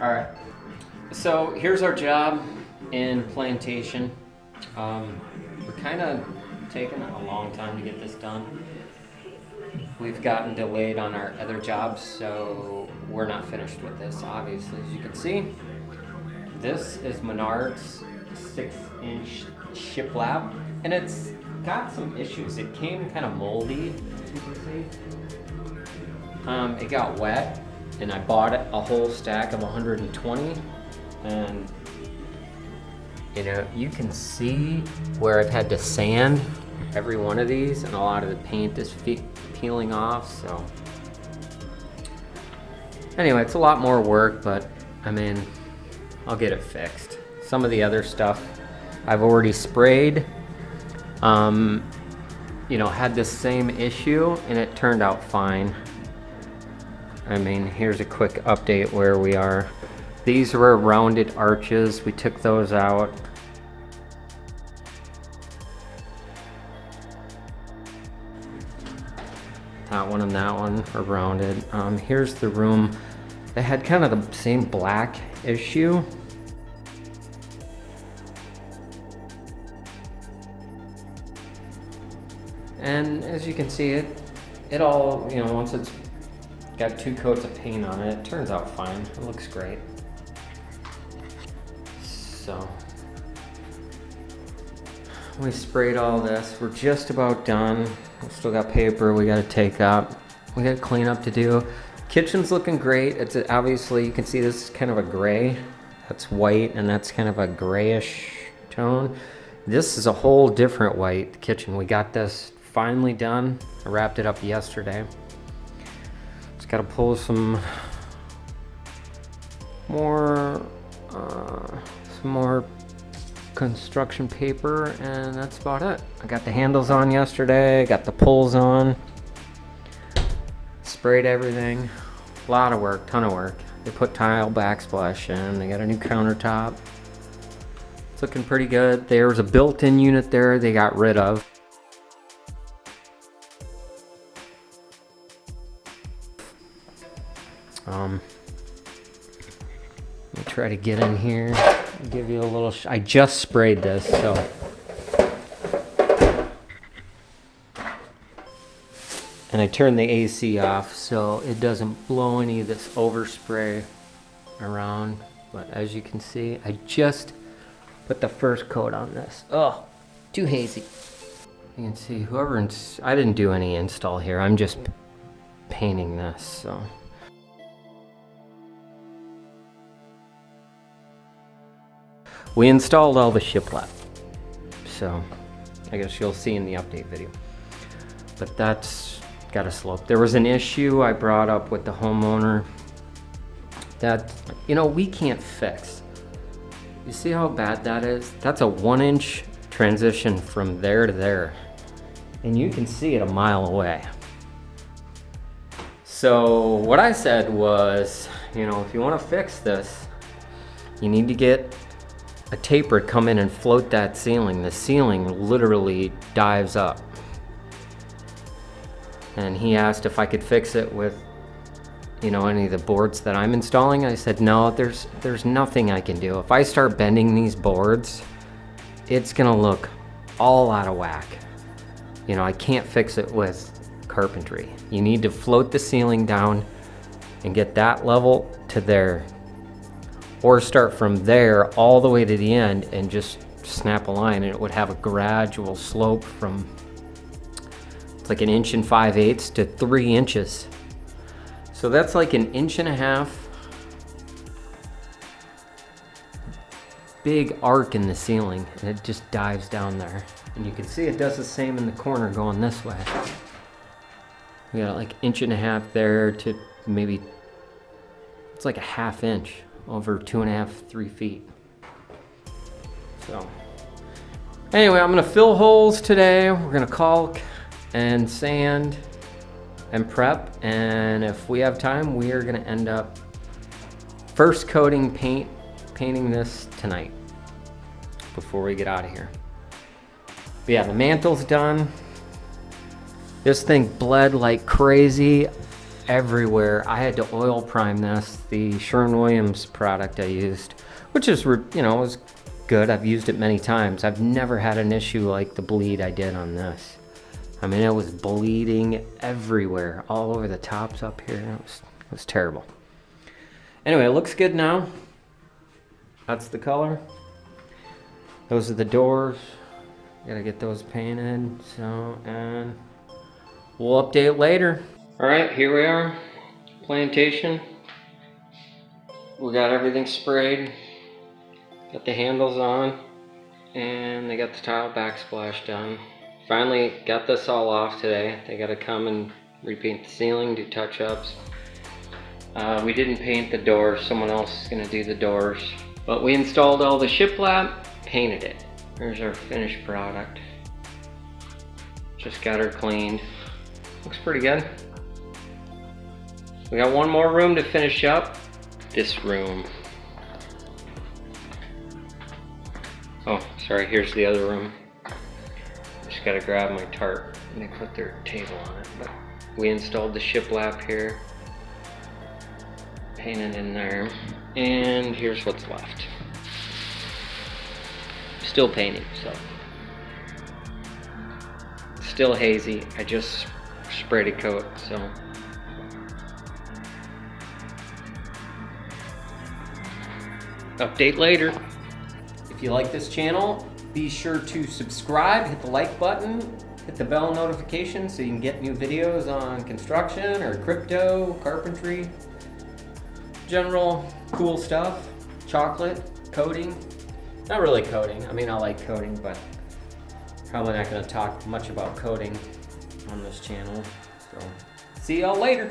Alright, so here's our job in Plantation. We're kind of taking a long time to get this done. We've gotten delayed on our other jobs, so we're not finished with this, obviously. As you can see, this is Menard's 6-inch shiplap, and it's got some issues. It came kind of moldy, as you can see. It got wet, and I bought a whole stack of 120, and you know, you can see where I've had to sand every one of these, and a lot of the paint is peeling off. So anyway, it's a lot more work, but I mean, I'll get it fixed. Some of the other stuff I've already sprayed. You know, had the same issue and it turned out fine. I mean, here's a quick update where we are. These were rounded arches. We took those out. That one and that one are rounded. Here's the room. They had kind of the same black issue. And as you can see, it all, you know, once it's got 2 coats of paint on it, it turns out fine. It looks great. So we sprayed all this. We're just about done. We still got paper we got to take up. We got cleanup to do. Kitchen's looking great. It's obviously, you can see this is kind of a gray. That's white, and that's kind of a grayish tone. This is a whole different white kitchen. We got this finally done. I wrapped it up yesterday. Just got to pull some more construction paper, and that's about it. I got the handles on yesterday, got the pulls on, sprayed everything. A lot of work, ton of work. They put tile backsplash in, they got a new countertop. It's looking pretty good. There was a built-in unit there they got rid of. Let me try to get in here, give you a little, I just sprayed this, so. And I turned the AC off so it doesn't blow any of this overspray around. But as you can see, I just put the first coat on this. Oh, too hazy. You can see I didn't do any install here. I'm just painting this, so. We installed all the shiplap, so I guess you'll see in the update video. But that's got a slope. There was an issue I brought up with the homeowner that, you know, we can't fix. You see how bad that is? That's a 1-inch transition from there to there, and you can see it a mile away. So what I said was, you know, if you want to fix this, you need to get a taper come in and float that ceiling. The ceiling literally dives up. And he asked if I could fix it with, you know, any of the boards that I'm installing. I said, no, there's nothing I can do. If I start bending these boards, it's gonna look all out of whack. You know, I can't fix it with carpentry. You need to float the ceiling down and get that level to there. Or start from there all the way to the end and just snap a line, and it would have a gradual slope from, it's like 1 5/8 inches to 3 inches. So that's like 1.5 inches big arc in the ceiling, and it just dives down there. And you can see it does the same in the corner going this way. We got like 1.5 inches there to maybe, it's like a 1/2 inch. Over 2.5, 3 feet. So anyway, I'm gonna fill holes today. We're gonna caulk and sand and prep, and if we have time, we are gonna end up first coating painting this tonight before we get out of here. But yeah, the mantle's done. This thing bled like crazy. everywhere. I had to oil prime this, the Sherwin-Williams product I used, which is, you know, was good. I've used it many times. I've never had an issue like the bleed I did on this. I mean, it was bleeding everywhere, all over the tops up here. It was terrible. Anyway, it looks good now. That's the color. Those are the doors. Gotta get those painted. So, and we'll update later. All right, here we are, Plantation. We got everything sprayed. Got the handles on, and they got the tile backsplash done. Finally got this all off today. They gotta come and repaint the ceiling, do touch-ups. We didn't paint the doors. Someone else is gonna do the doors. But we installed all the shiplap, painted it. There's our finished product. Just got her cleaned. Looks pretty good. We got one more room to finish up. This room. Oh, sorry, here's the other room. Just gotta grab my tarp. And they put their table on it. But we installed the shiplap here. Painted in there. And here's what's left. Still painting, so. Still hazy. I just sprayed a coat, so. Update later. If you like this channel, be sure to subscribe, hit the like button, hit the bell notification so you can get new videos on construction or crypto, carpentry, general cool stuff, chocolate, coding. Not really coding. I mean, I like coding, but probably not going to talk much about coding on this channel. So, see y'all later.